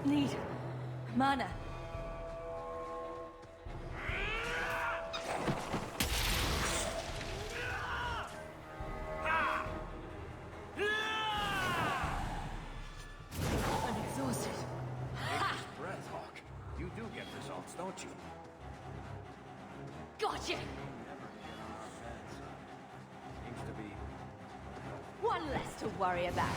Need mana. I'm exhausted. Nature's breath, Hawk. You do get results, don't you? Gotcha! Seems to be... One less to worry about.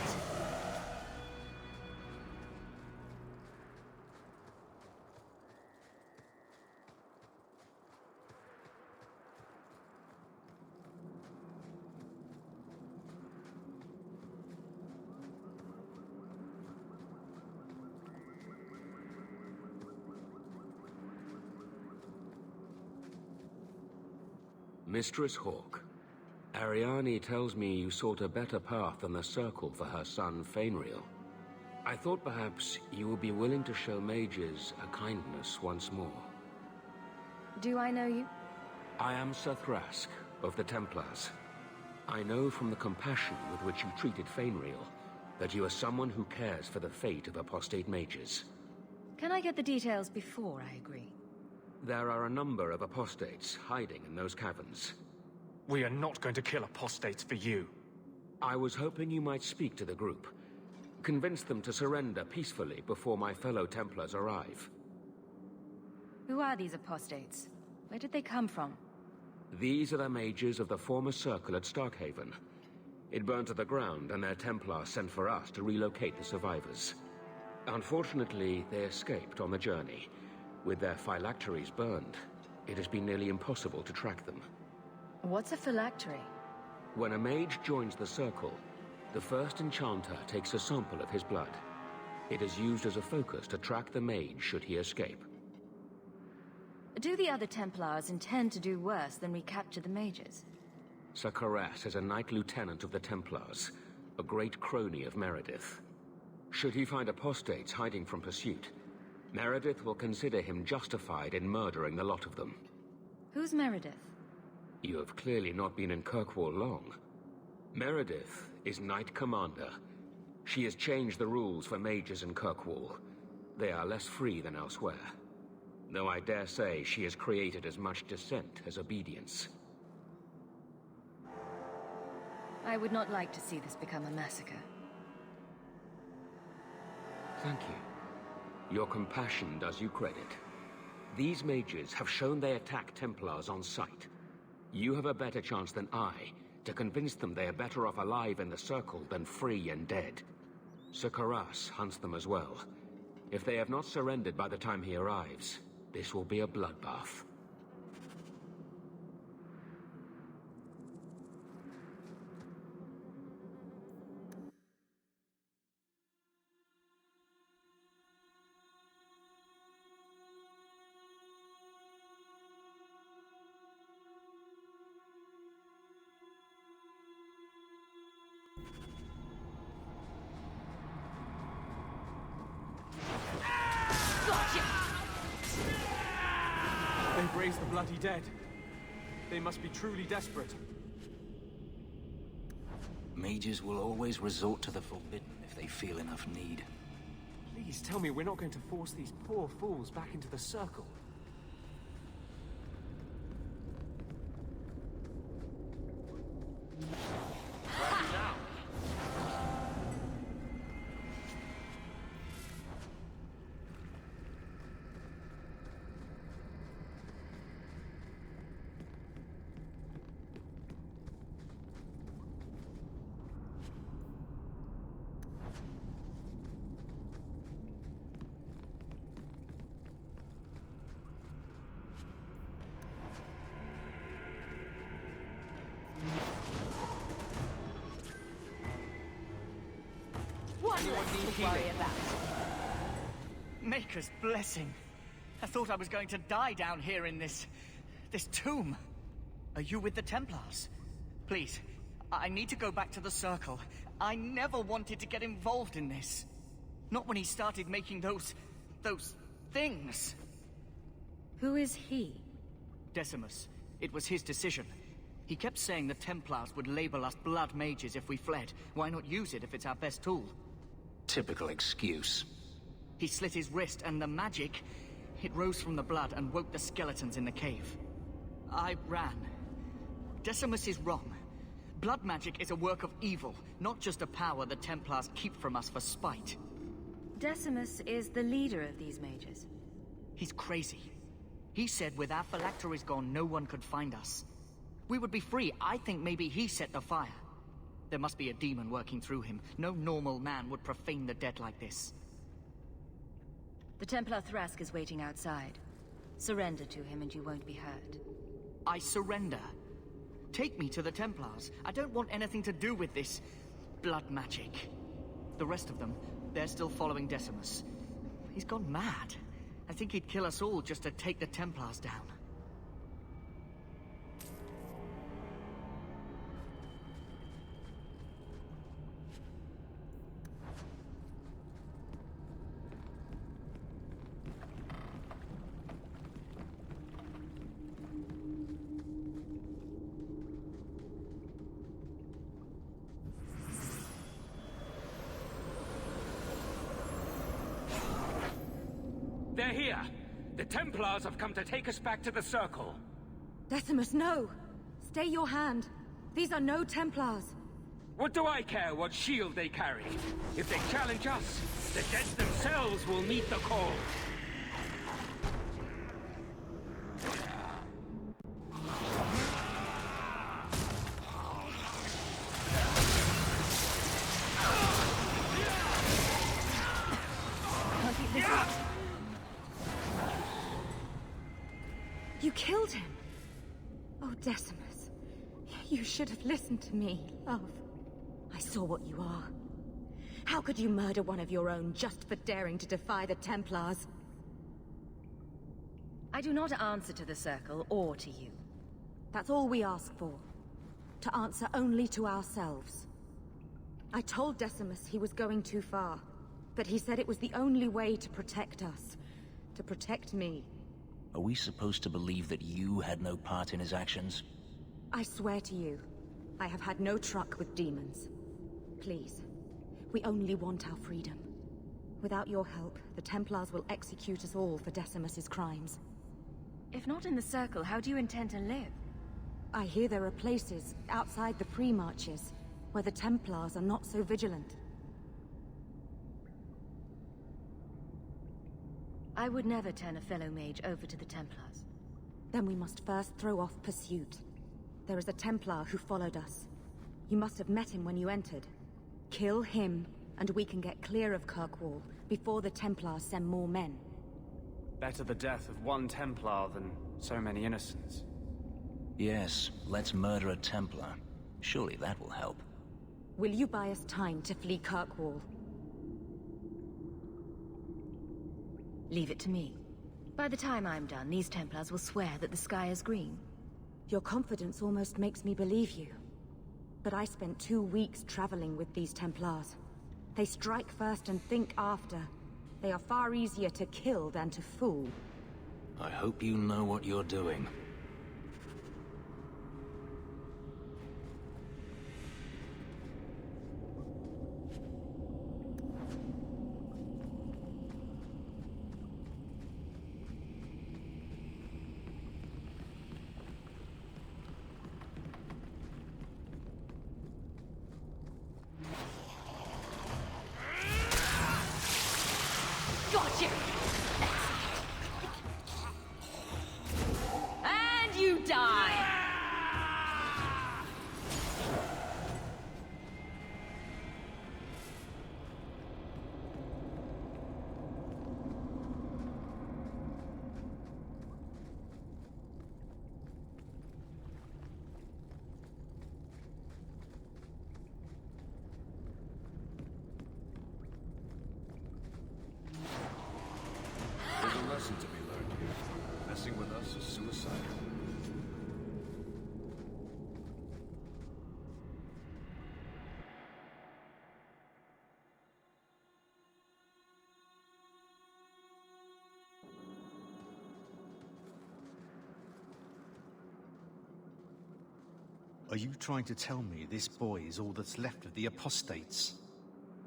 Mistress Hawk, Ariane tells me you sought a better path than the Circle for her son, Fainriel. I thought perhaps you would be willing to show mages a kindness once more. Do I know you? I am Sir Thrask, of the Templars. I know from the compassion with which you treated Fainriel that you are someone who cares for the fate of apostate mages. Can I get the details before I agree? There are a number of apostates hiding in those caverns. We are not going to kill apostates for you. I was hoping you might speak to the group. Convince them to surrender peacefully before my fellow Templars arrive. Who are these apostates? Where did they come from? These are the mages of the former Circle at Starkhaven. It burned to the ground, and their Templars sent for us to relocate the survivors. Unfortunately, they escaped on the journey. With their phylacteries burned, it has been nearly impossible to track them. What's a phylactery? When a mage joins the Circle, the first enchanter takes a sample of his blood. It is used as a focus to track the mage should he escape. Do the other Templars intend to do worse than recapture the mages? Sir Karas is a Knight Lieutenant of the Templars, a great crony of Meredith. Should he find apostates hiding from pursuit, Meredith will consider him justified in murdering the lot of them. Who's Meredith? You have clearly not been in Kirkwall long. Meredith is Knight Commander. She has changed the rules for mages in Kirkwall. They are less free than elsewhere. Though I dare say she has created as much dissent as obedience. I would not like to see this become a massacre. Thank you. Your compassion does you credit. These mages have shown they attack Templars on sight. You have a better chance than I to convince them they are better off alive in the Circle than free and dead. Sir Karas hunts them as well. If they have not surrendered by the time he arrives, this will be a bloodbath. They've raised the bloody dead. They must be truly desperate. Mages will always resort to the forbidden if they feel enough need. Please tell me we're not going to force these poor fools back into the Circle. One less to worry about. Maker's blessing. I thought I was going to die down here in this tomb. Are you with the Templars? Please, I need to go back to the Circle. I never wanted to get involved in this. Not when he started making those things. Who is he? Decimus. It was his decision. He kept saying the Templars would label us blood mages if we fled. Why not use it if it's our best tool? Typical excuse. He slit his wrist, and the magic... it rose from the blood and woke the skeletons in the cave. I ran. Decimus is wrong. Blood magic is a work of evil, not just a power the Templars keep from us for spite. Decimus is the leader of these mages. He's crazy. He said with our phylacteries gone, no one could find us. We would be free. I think maybe he set the fire. There must be a demon working through him. No normal man would profane the dead like this. The Templar Thrask is waiting outside. Surrender to him and you won't be hurt. I surrender. Take me to the Templars. I don't want anything to do with this blood magic. The rest of them, they're still following Decimus. He's gone mad. I think he'd kill us all just to take the Templars down. They're here! The Templars have come to take us back to the Circle! Decimus, no! Stay your hand. These are no Templars. What do I care what shield they carry? If they challenge us, the dead themselves will meet the call! You killed him! Oh, Decimus. You should have listened to me, love. I saw what you are. How could you murder one of your own just for daring to defy the Templars? I do not answer to the Circle or to you. That's all we ask for. To answer only to ourselves. I told Decimus he was going too far, but he said it was the only way to protect us. To protect me. Are we supposed to believe that you had no part in his actions? I swear to you, I have had no truck with demons. Please, we only want our freedom. Without your help, the Templars will execute us all for Decimus's crimes. If not in the Circle, how do you intend to live? I hear there are places outside the pre-marches where the Templars are not so vigilant. I would never turn a fellow mage over to the Templars. Then we must first throw off pursuit. There is a Templar who followed us. You must have met him when you entered. Kill him, and we can get clear of Kirkwall before the Templars send more men. Better the death of one Templar than so many innocents. Yes, let's murder a Templar. Surely that will help. Will you buy us time to flee Kirkwall? Leave it to me. By the time I'm done, these Templars will swear that the sky is green. Your confidence almost makes me believe you. But I spent 2 weeks traveling with these Templars. They strike first and think after. They are far easier to kill than to fool. I hope you know what you're doing. Gotcha! And you die! There's a lesson to be learned here. Messing with us is suicidal. Are you trying to tell me this boy is all that's left of the apostates?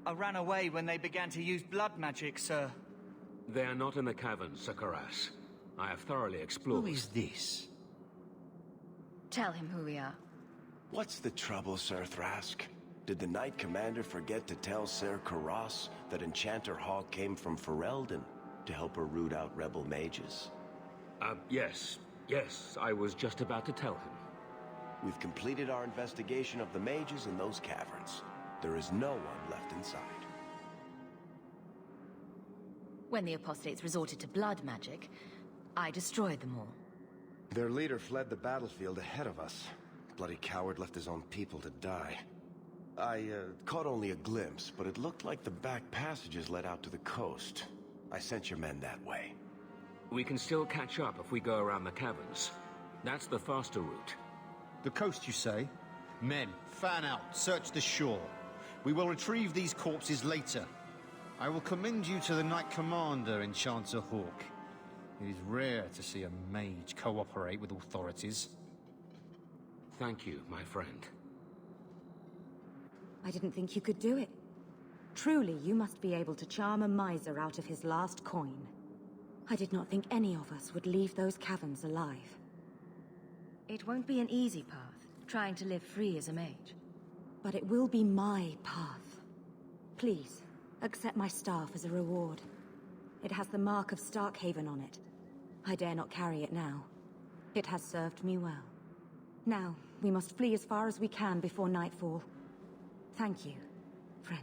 I ran away when they began to use blood magic, sir. They are not in the caverns, Sir Karas. I have thoroughly explored. Who is this? Tell him who we are. What's the trouble, Sir Thrask? Did the Knight Commander forget to tell Ser Karas that Enchanter Hawk came from Ferelden to help her root out rebel mages? Yes. Yes, I was just about to tell him. We've completed our investigation of the mages in those caverns. There is no one left inside. When the apostates resorted to blood magic, I destroyed them all. Their leader fled the battlefield ahead of us. Bloody coward left his own people to die. I caught only a glimpse, but it looked like the back passages led out to the coast. I sent your men that way. We can still catch up if we go around the caverns. That's the faster route. The coast, you say? Men, fan out, search the shore. We will retrieve these corpses later. I will commend you to the Knight Commander, Enchanter Hawk. It is rare to see a mage cooperate with authorities. Thank you, my friend. I didn't think you could do it. Truly, you must be able to charm a miser out of his last coin. I did not think any of us would leave those caverns alive. It won't be an easy path, trying to live free as a mage. But it will be my path. Please, accept my staff as a reward. It has the mark of Starkhaven on it. I dare not carry it now. It has served me well. Now, we must flee as far as we can before nightfall. Thank you, friend.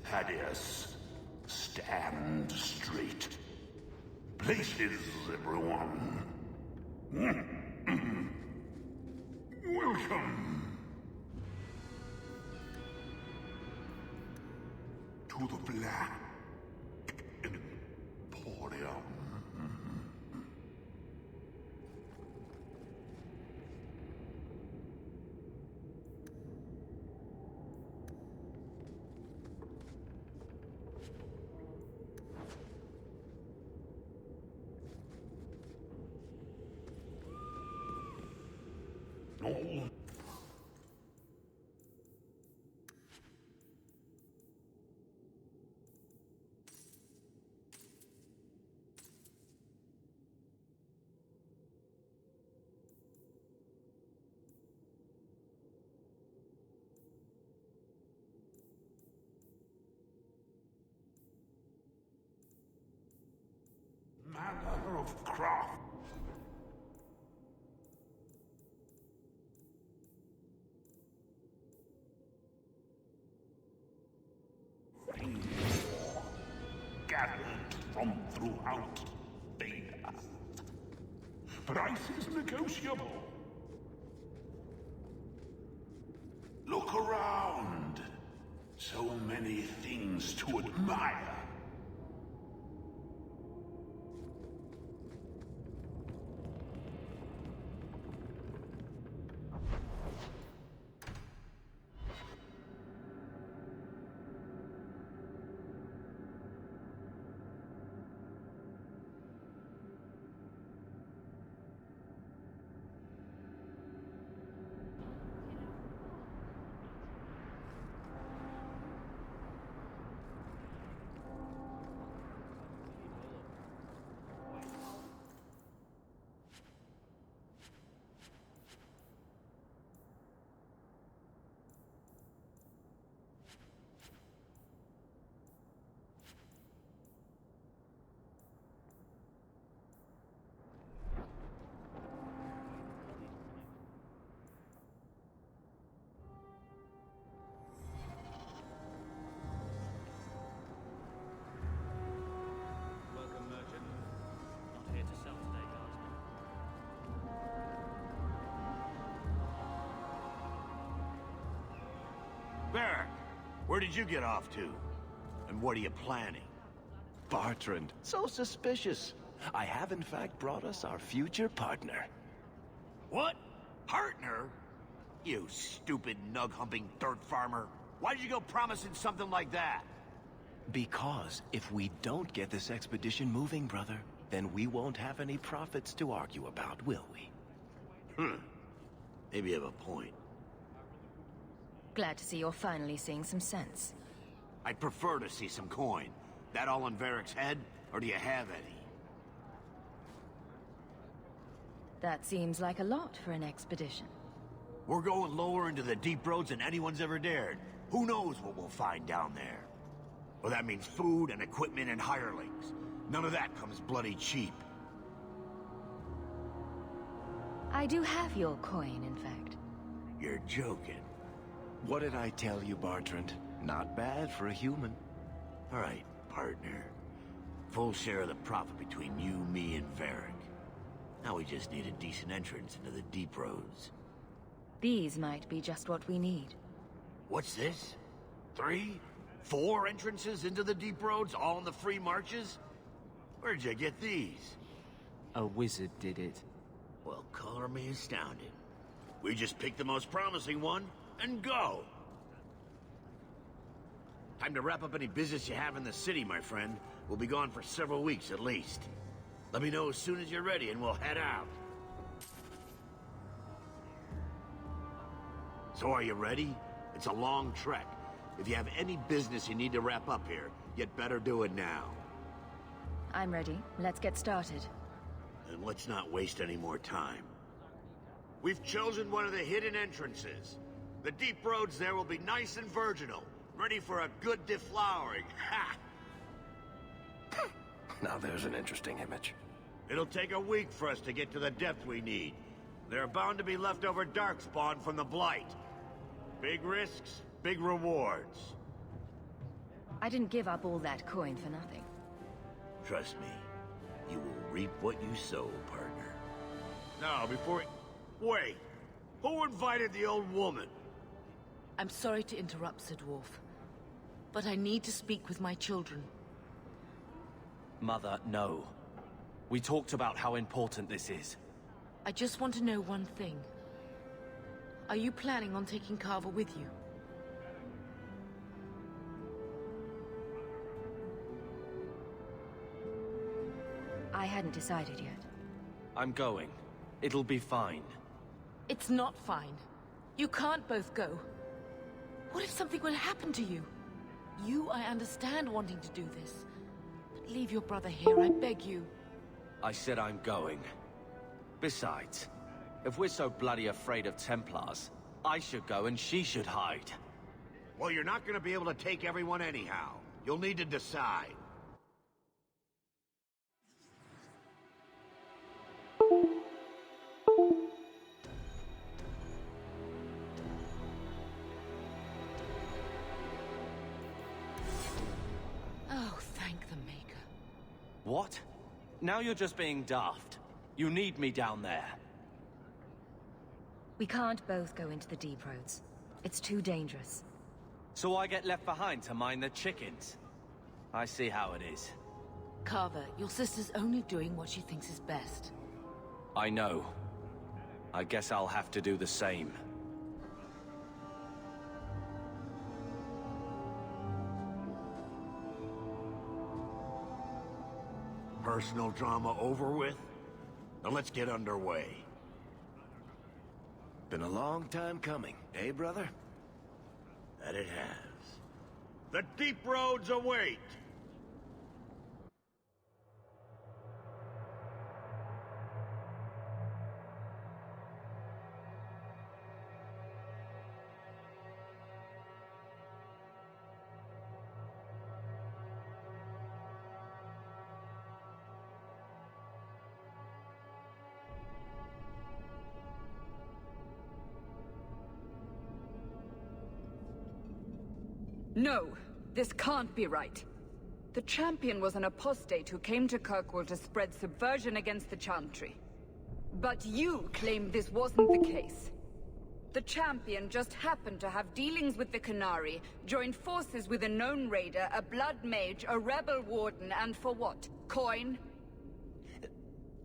Thaddeus, stand straight. Places, everyone. Welcome to the Black Emporium. No. Manner of craft. Gathered from throughout Data. Price is negotiable. Look around. So many things to admire. Barrack, where did you get off to? And what are you planning? Bartrand, so suspicious. I have in fact brought us our future partner. What? Partner? You stupid nug-humping dirt farmer. Why did you go promising something like that? Because if we don't get this expedition moving, brother, then we won't have any profits to argue about, will we? Maybe you have a point. Glad to see you're finally seeing some sense. I'd prefer to see some coin. That all in Varric's head, or do you have any? That seems like a lot for an expedition. We're going lower into the deep roads than anyone's ever dared. Who knows what we'll find down there? Well, that means food and equipment and hirelings. None of that comes bloody cheap. I do have your coin, in fact. You're joking. What did I tell you, Bartrand? Not bad for a human. All right, partner. Full share of the profit between you, me, and Varric. Now we just need a decent entrance into the deep roads. These might be just what we need. What's this? 3? 4 entrances into the deep roads, all in the free marches? Where'd you get these? A wizard did it. Well, color me astounded. We just pick the most promising one, and go! Time to wrap up any business you have in the city, my friend. We'll be gone for several weeks at least. Let me know as soon as you're ready and we'll head out. So are you ready? It's a long trek. If you have any business you need to wrap up here, you'd better do it now. I'm ready. Let's get started. And let's not waste any more time. We've chosen one of the hidden entrances. The deep roads there will be nice and virginal, ready for a good deflowering. Ha! Now there's an interesting image. It'll take a week for us to get to the depth we need. There are bound to be leftover darkspawn from the Blight. Big risks, big rewards. I didn't give up all that coin for nothing. Trust me, you will reap what you sow, partner. Now, before... Wait! Who invited the old woman? I'm sorry to interrupt, Sir Dwarf, but I need to speak with my children. Mother, no. We talked about how important this is. I just want to know one thing. Are you planning on taking Carver with you? I hadn't decided yet. I'm going. It'll be fine. It's not fine. You can't both go. What if something will happen to you? You, I understand wanting to do this. But leave your brother here, I beg you. I said I'm going. Besides, if we're so bloody afraid of Templars, I should go and she should hide. Well, you're not gonna be able to take everyone anyhow. You'll need to decide. Oh, thank the Maker. What? Now you're just being daft. You need me down there. We can't both go into the deep roads. It's too dangerous. So I get left behind to mind the chickens. I see how it is. Carver, your sister's only doing what she thinks is best. I know. I guess I'll have to do the same. Personal drama over with? Now let's get underway. Been a long time coming, eh, brother? That it has. The deep roads await! No, this can't be right. The champion was an apostate who came to Kirkwall to spread subversion against the Chantry. But you claim this wasn't the case. The Champion just happened to have dealings with the Qunari, joined forces with a known raider, a blood mage, a rebel warden, and for what? Coin?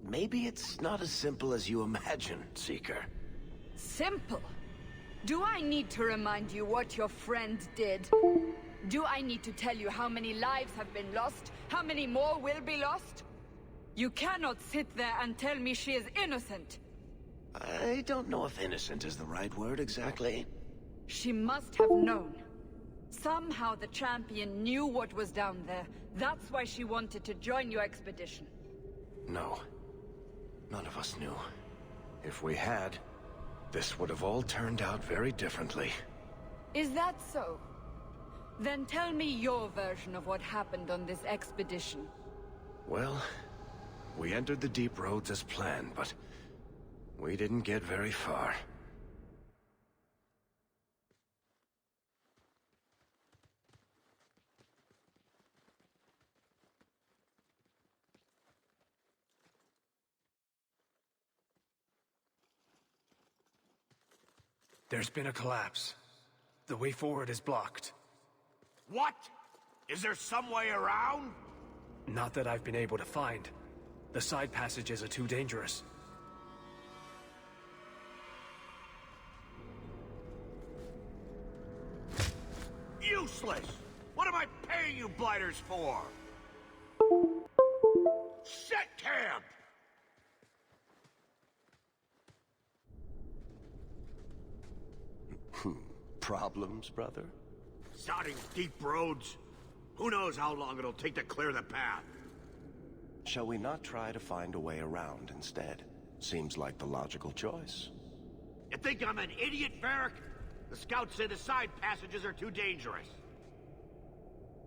Maybe it's not as simple as you imagine, Seeker. Simple? Do I need to remind you what your friend did? Do I need to tell you how many lives have been lost? How many more will be lost? You cannot sit there and tell me she is innocent. I don't know if innocent is the right word exactly. She must have known. Somehow the Champion knew what was down there. That's why she wanted to join your expedition. No. None of us knew. If we had, this would have all turned out very differently. Is that so? Then tell me your version of what happened on this expedition. Well, we entered the Deep Roads as planned, but we didn't get very far. There's been a collapse. The way forward is blocked. What? Is there some way around? Not that I've been able to find. The side passages are too dangerous. Useless! What am I paying you blighters for? Set camp! Problems, brother? Sodding deep roads. Who knows how long it'll take to clear the path? Shall we not try to find a way around instead? Seems like the logical choice. You think I'm an idiot, Varric? The scouts say the side passages are too dangerous.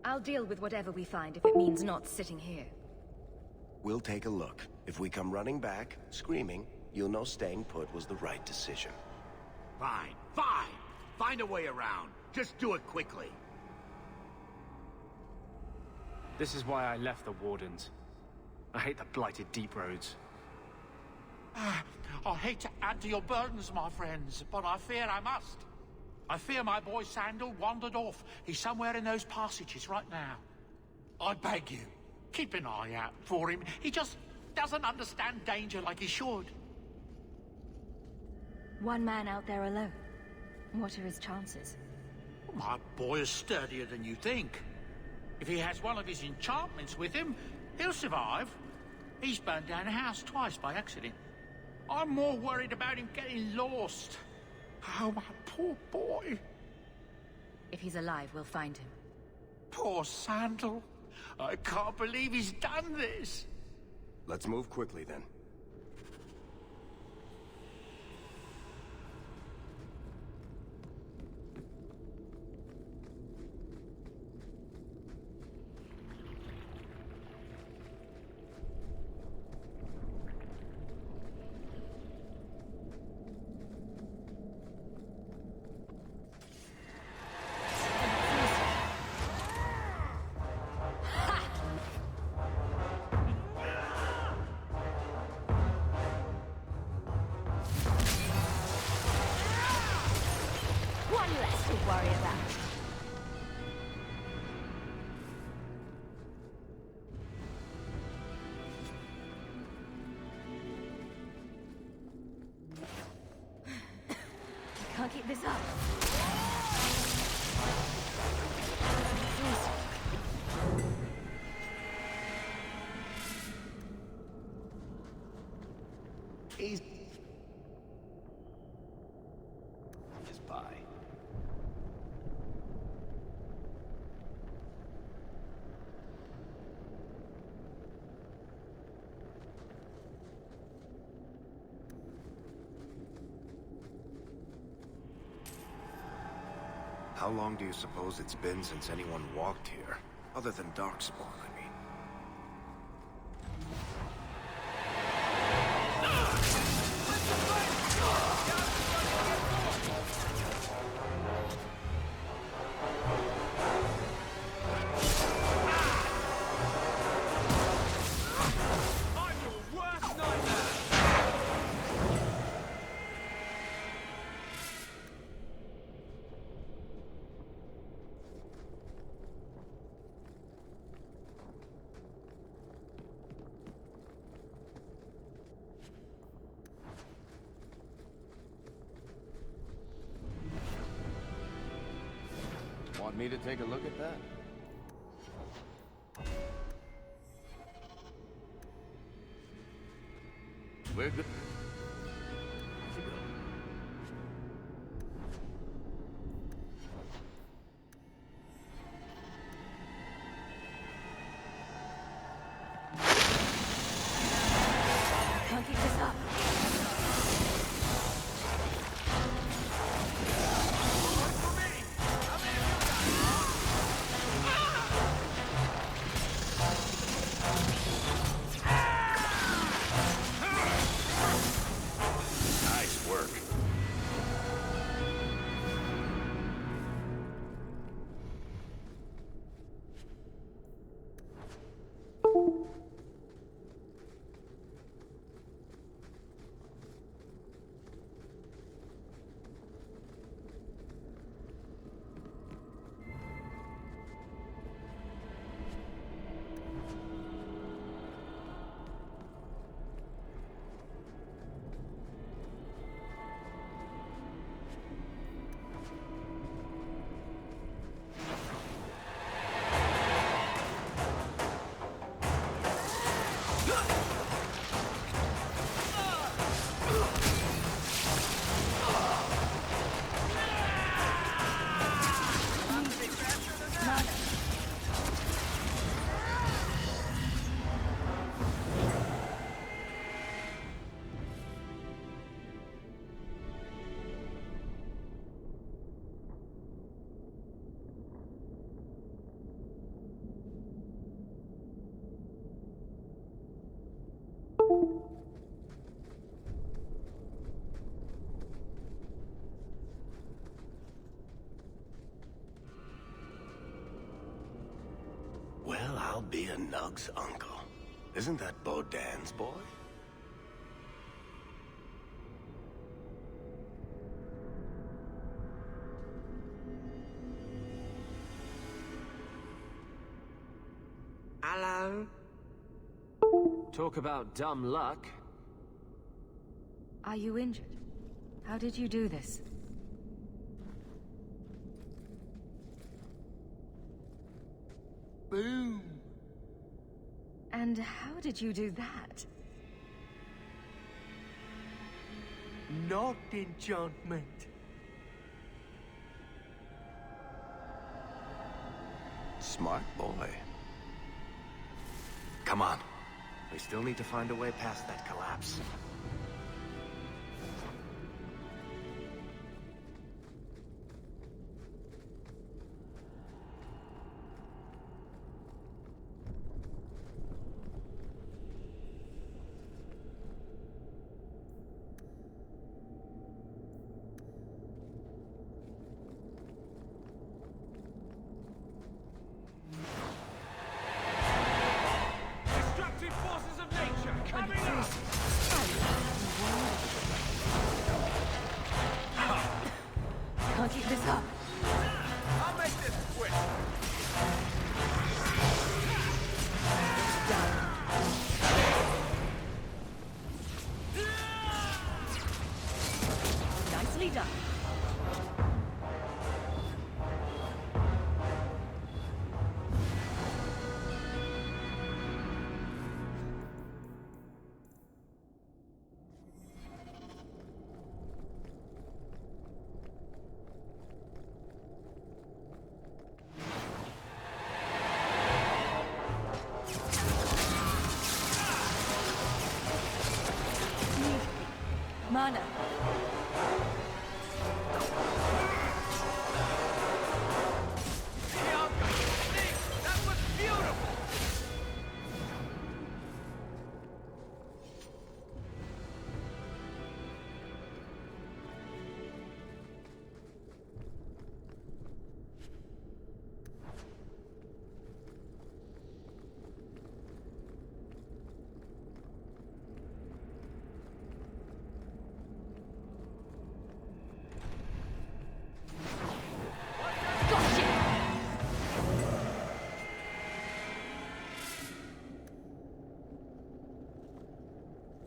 I'll deal with whatever we find if it means not sitting here. We'll take a look. If we come running back, screaming, you'll know staying put was the right decision. Fine, fine! Find a way around. Just do it quickly. This is why I left the Wardens. I hate the blighted deep roads. I hate to add to your burdens, my friends, but I fear I must. I fear my boy Sandal wandered off. He's somewhere in those passages right now. I beg you, keep an eye out for him. He just doesn't understand danger like he should. One man out there alone. What are his chances? My boy is sturdier than you think. If he has one of his enchantments with him, he'll survive. He's burned down a house twice by accident. I'm more worried about him getting lost. Oh, my poor boy. If he's alive, we'll find him. Poor Sandal. I can't believe he's done this. Let's move quickly then. Worry about. I can't keep this up. Easy. Just bye. How long do you suppose it's been since anyone walked here? Other than Darkspawn, I mean. Want me to take a look at that? We're good. Can't keep this up. Nice work. Well, I'll be a Nug's uncle. Isn't that Bodan's boy? Hello? Talk about dumb luck. Are you injured? How did you do this? Boom. And how did you do that? Not enchantment. Smart boy. Come on. We still need to find a way past that collapse. Destructive forces of nature coming up! Can't keep this up. I'll make this quick. Nicely done. Mana. That was beautiful!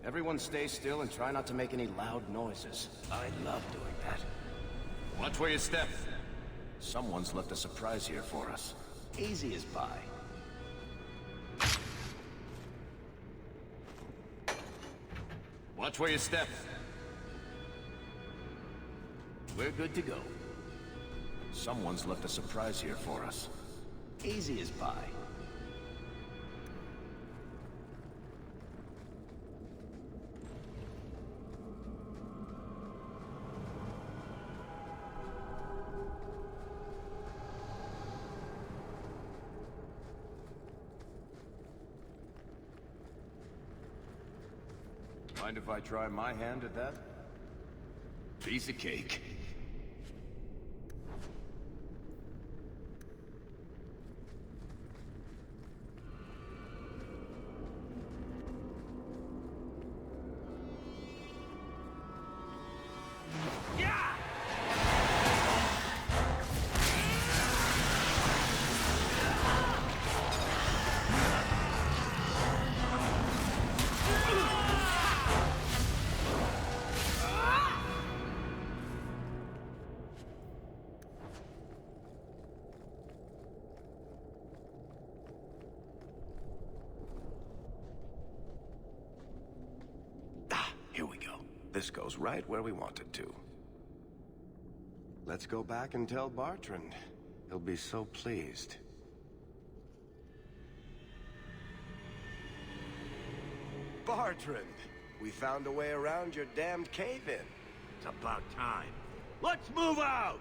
Everyone stay still and try not to make any loud noises. I love doing that. Watch where you step. Someone's left a surprise here for us. Easy as pie. Watch where you step. We're good to go. Someone's left a surprise here for us. Easy as pie. Mind if I try my hand at that? Piece of cake. Here we go. This goes right where we want it to. Let's go back and tell Bartrand. He'll be so pleased. Bartrand! We found a way around your damned cave-in. It's about time. Let's move out!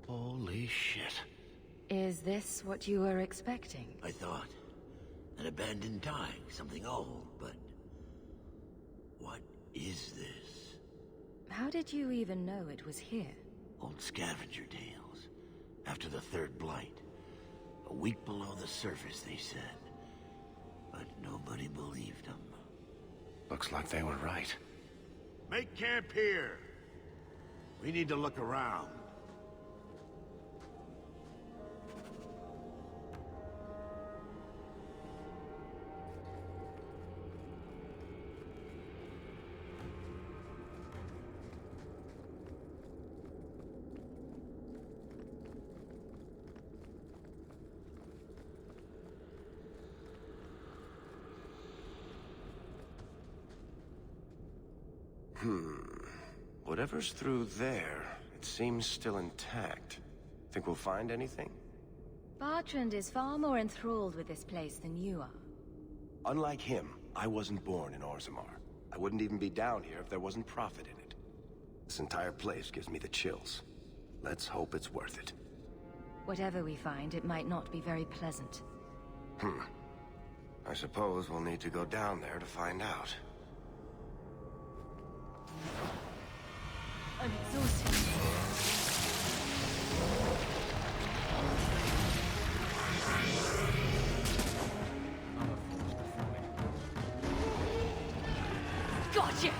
Holy shit. Is this what you were expecting? I thought. An abandoned dyke, something old, but... what is this? How did you even know it was here? Old scavenger tales. After the third blight. A week below the surface, they said. But nobody believed them. Looks like they were right. Make camp here. We need to look around. Whatever's through there, it seems still intact. Think we'll find anything? Bartrand is far more enthralled with this place than you are. Unlike him, I wasn't born in Orzammar. I wouldn't even be down here if there wasn't profit in it. This entire place gives me the chills. Let's hope it's worth it. Whatever we find, it might not be very pleasant. I suppose we'll need to go down there to find out. I'm exhausted. Gotcha!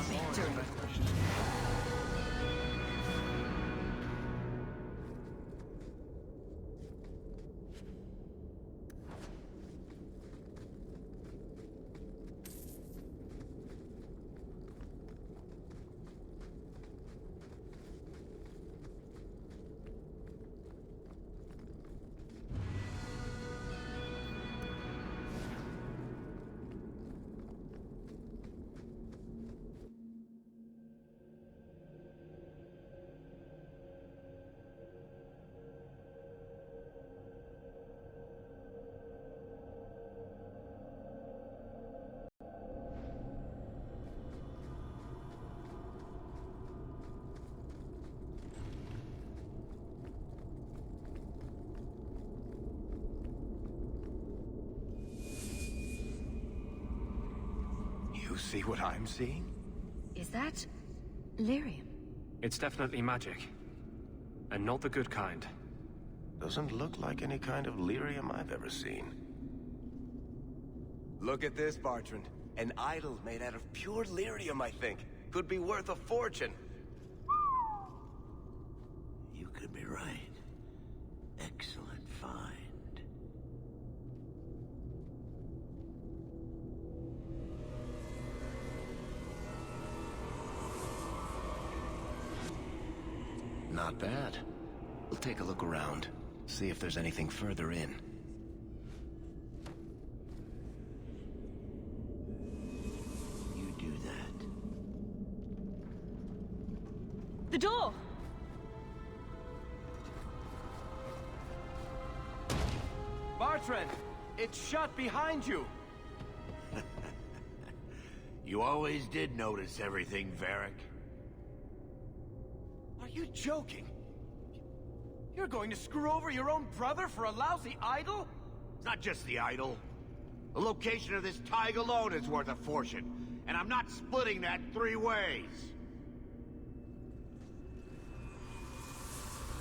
Victory! You see what I'm seeing? Is that... lyrium? It's definitely magic. And not the good kind. Doesn't look like any kind of lyrium I've ever seen. Look at this, Bartrand. An idol made out of pure lyrium, I think. Could be worth a fortune. could be right. Excellent find. Not bad. We'll take a look around, see if there's anything further in. You do that. The door! Bartrand! It's shut behind you! You always did notice everything, Varric. Are you joking? You're going to screw over your own brother for a lousy idol? It's not just the idol. The location of this tag alone is worth a fortune, and I'm not splitting that 3 ways.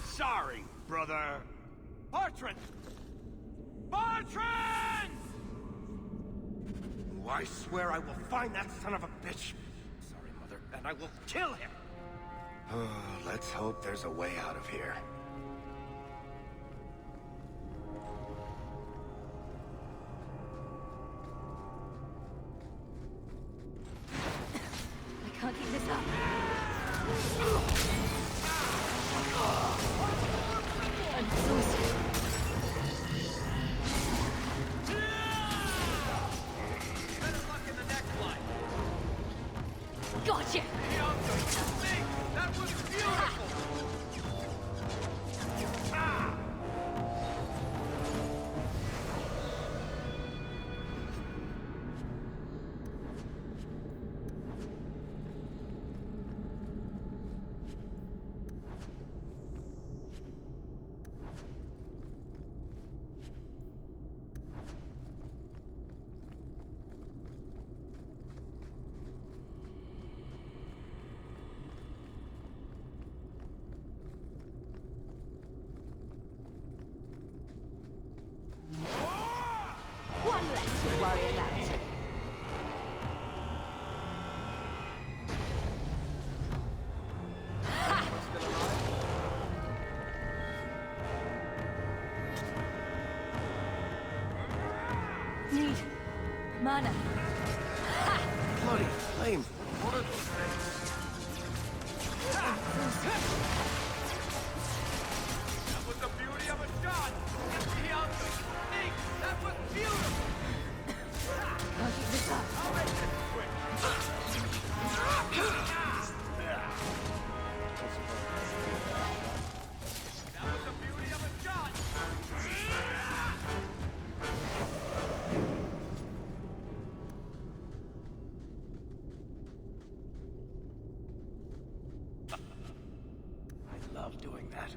Sorry, brother. Bartrand! Bartrand! Oh, I swear I will find that son of a bitch. Sorry, Mother, and I will kill him. Let's hope there's a way out of here. I can't keep this up. I'm exhausted. Better luck in the next line. Gotcha! That was beautiful! One less to worry about. Need mana. Bloody flame! What are those things? That was the beauty of a shot! Get me out of the thing! That was beautiful! Can't keep this up. I'll make this quick! That was the beauty of a shot! I love doing that.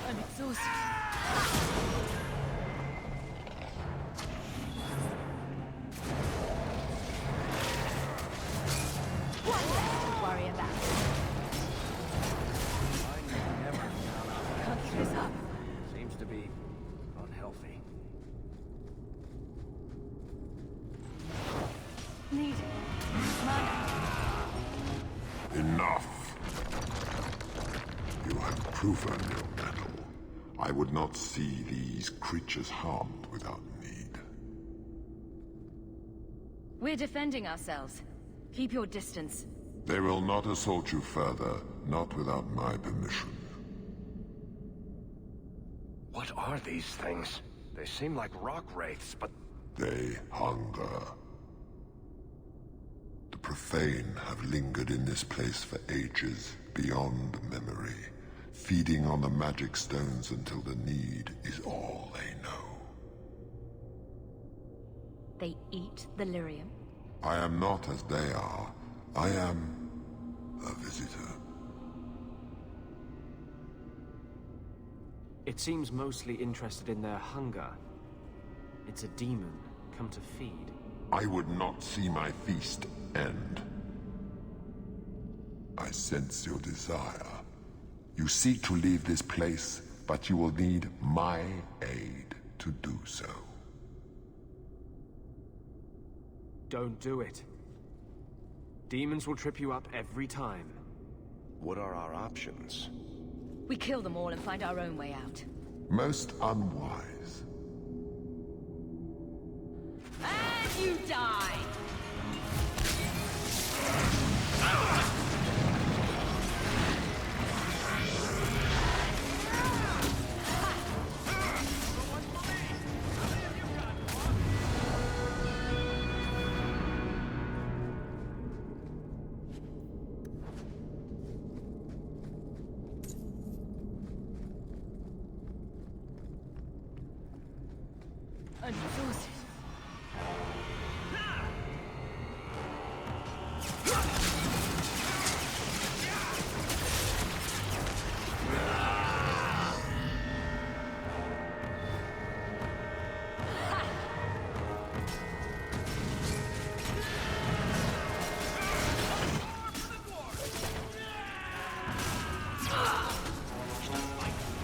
I'm exhausted. One less to worry about. I never Can't keep this up. seems to be unhealthy. Need mana. Enough! You have proven your mettle. I would not see these creatures harmed without need. We're defending ourselves. Keep your distance. They will not assault you further, not without my permission. What are these things? They seem like rock wraiths, but... They hunger. The profane have lingered in this place for ages, beyond memory, feeding on the magic stones until the need is all they know. They eat the lyrium. I am not as they are. I am a visitor. It seems mostly interested in their hunger. It's a demon come to feed. I would not see my feast end. I sense your desire. You seek to leave this place, but you will need my aid to do so. Don't do it. Demons will trip you up every time. What are our options? We kill them all and find our own way out. Most unwise. And you die! I'm exhausted.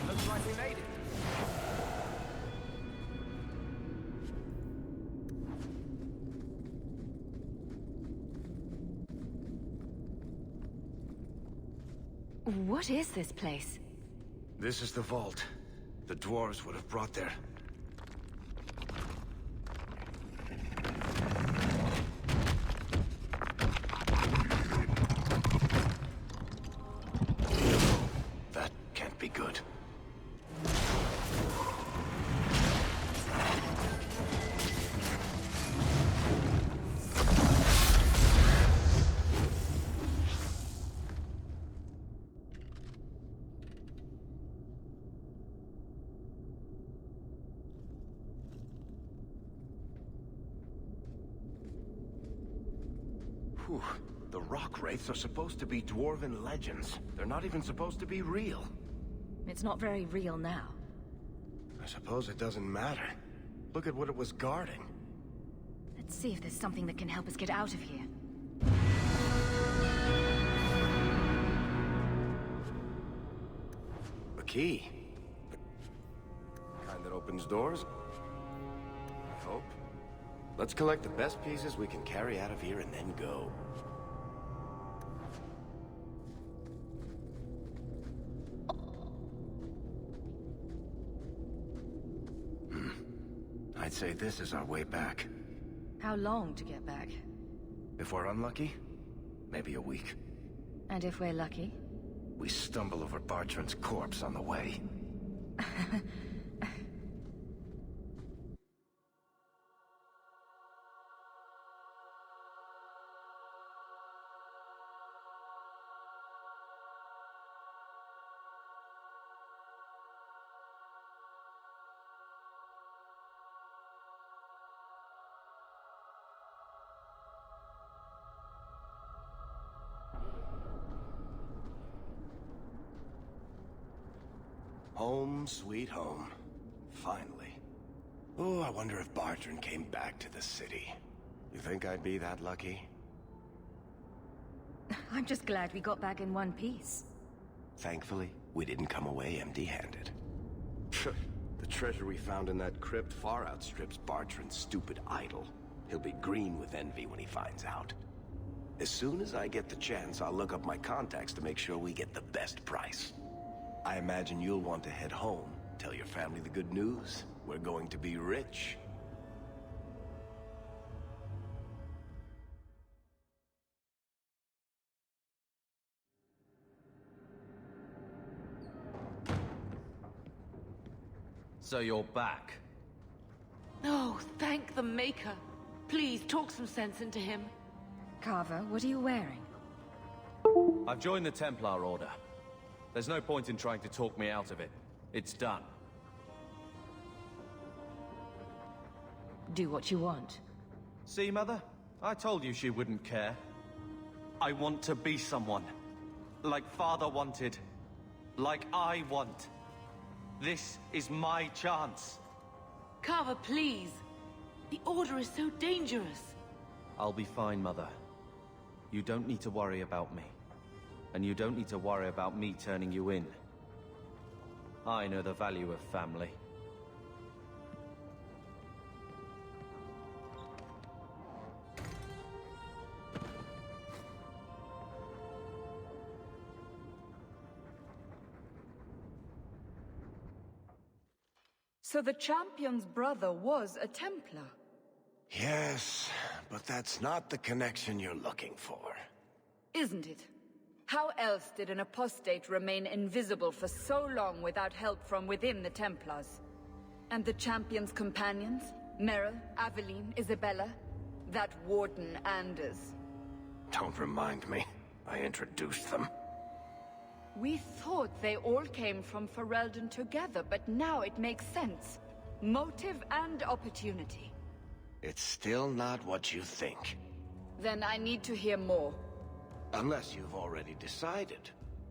Looks like we made it. What is this place? This is the vault. The dwarves would have brought their... That can't be good. Whew. The rock wraiths are supposed to be dwarven legends. They're not even supposed to be real. It's not very real now. I suppose it doesn't matter. Look at what it was guarding. Let's see if there's something that can help us get out of here. A key. The kind that opens doors. I hope. Let's collect the best pieces we can carry out of here and then go. I'd say this is our way back. How long to get back? If we're unlucky, maybe a week. And if we're lucky? We stumble over Bartrand's corpse on the way. Home, sweet home. Finally. Oh, I wonder if Bartrand came back to the city. You think I'd be that lucky? I'm just glad we got back in one piece. Thankfully, we didn't come away empty-handed. The treasure we found in that crypt far outstrips Bartrand's stupid idol. He'll be green with envy when he finds out. As soon as I get the chance, I'll look up my contacts to make sure we get the best price. I imagine you'll want to head home. Tell your family the good news. We're going to be rich. So you're back. Oh, thank the Maker. Please, talk some sense into him. Carver, what are you wearing? I've joined the Templar Order. There's no point in trying to talk me out of it. It's done. Do what you want. See, Mother? I told you she wouldn't care. I want to be someone. Like Father wanted. Like I want. This is my chance. Carver, please. The Order is so dangerous. I'll be fine, Mother. You don't need to worry about me. And you don't need to worry about me turning you in. I know the value of family. So the champion's brother was a Templar? Yes, but that's not the connection you're looking for. Isn't it? How else did an apostate remain invisible for so long without help from within the Templars? And the champion's companions? Merrill, Aveline, Isabella? That Warden Anders? Don't remind me. I introduced them. We thought they all came from Ferelden together, but now it makes sense. Motive and opportunity. It's still not what you think. Then I need to hear more. Unless you've already decided.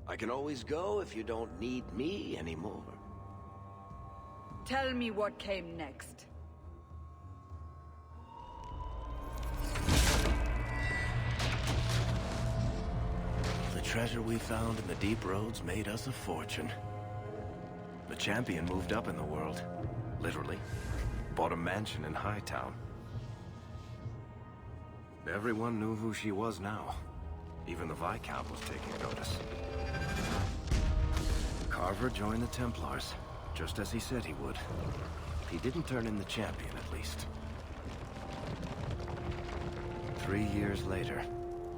I can always go if you don't need me anymore. Tell me what came next. The treasure we found in the deep roads made us a fortune. The champion moved up in the world. Literally. Bought a mansion in Hightown. Everyone knew who she was now. Even the Viscount was taking notice. Carver joined the Templars, just as he said he would. He didn't turn in the champion, at least. 3 years later,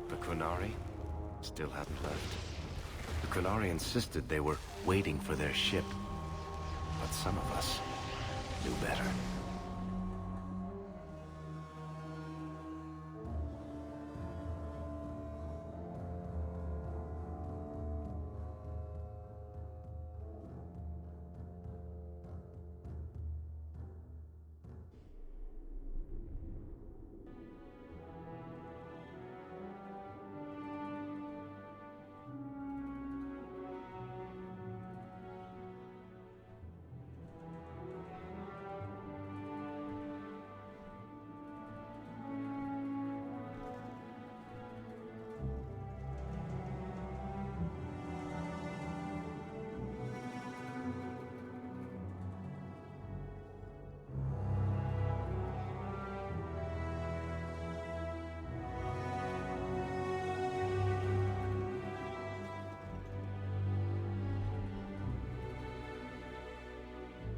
the Qunari still hadn't left. The Qunari insisted they were waiting for their ship. But some of us knew better.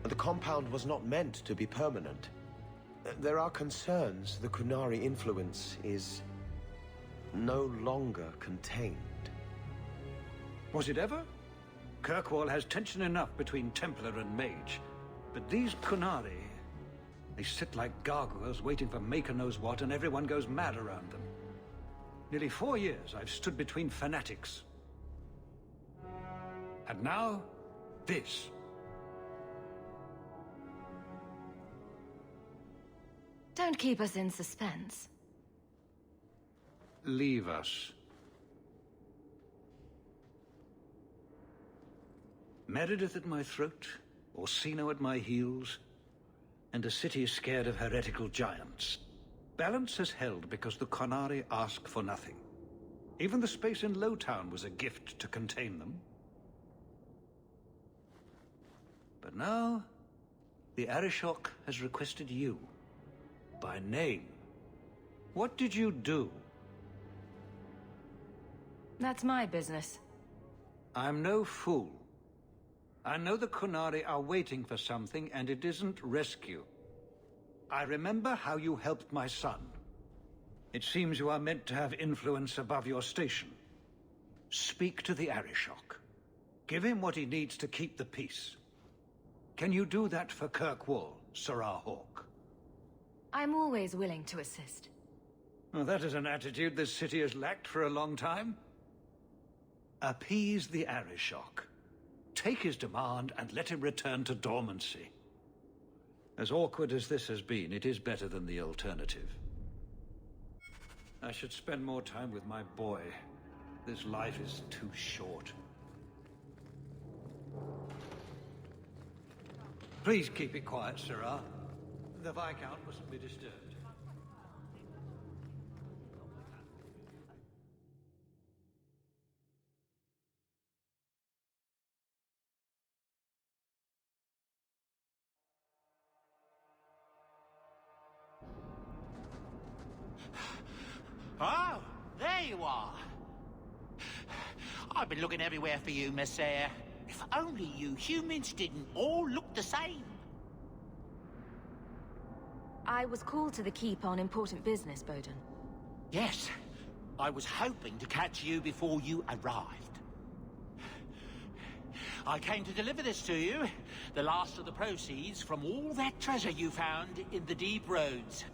The compound was not meant to be permanent. There are concerns the Qunari influence is no longer contained. Was it ever? Kirkwall has tension enough between Templar and Mage. But these Qunari, they sit like gargoyles waiting for Maker knows what, and everyone goes mad around them. Nearly 4 years I've stood between fanatics. And now, this. Don't keep us in suspense. Leave us. Meredith at my throat, Orsino at my heels, and a city scared of heretical giants. Balance has held because the Qunari ask for nothing. Even the space in Lowtown was a gift to contain them. But now, the Arishok has requested you. By name. What did you do? That's my business. I'm no fool. I know the Qunari are waiting for something, and it isn't rescue. I remember how you helped my son. It seems you are meant to have influence above your station. Speak to the Arishok. Give him what he needs to keep the peace. Can you do that for Kirkwall, Serah Hawke? I'm always willing to assist. Well, that is an attitude this city has lacked for a long time. Appease the Arishok. Take his demand and let him return to dormancy. As awkward as this has been, it is better than the alternative. I should spend more time with my boy. This life is too short. Please keep it quiet, Serah. The Viscount mustn't be disturbed. Oh, there you are. I've been looking everywhere for you, Messiah. If only you humans didn't all look the same. I was called to the keep on important business, Bowden. Yes, I was hoping to catch you before you arrived. I came to deliver this to you, the last of the proceeds from all that treasure you found in the deep roads.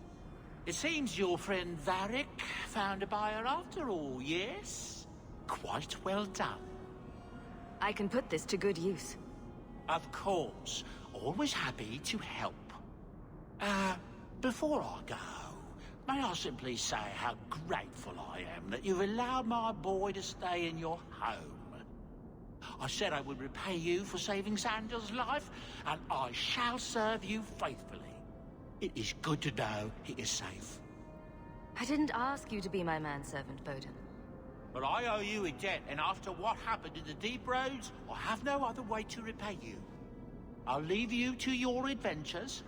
It seems your friend Varric found a buyer after all, yes? Quite well done. I can put this to good use. Of course. Always happy to help. Before I go, may I simply say how grateful I am that you've allowed my boy to stay in your home. I said I would repay you for saving Sandel's life, and I shall serve you faithfully. It is good to know he is safe. I didn't ask you to be my manservant, Bowden. But I owe you a debt, and after what happened in the deep roads, I have no other way to repay you. I'll leave you to your adventures.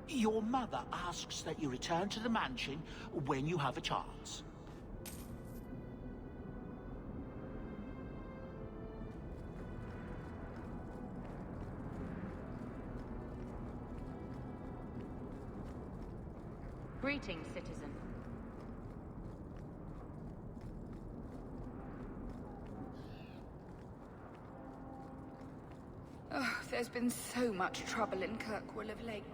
Your mother asks that you return to the mansion when you have a chance. Greetings, citizen. Oh, there's been so much trouble in Kirkwall of late.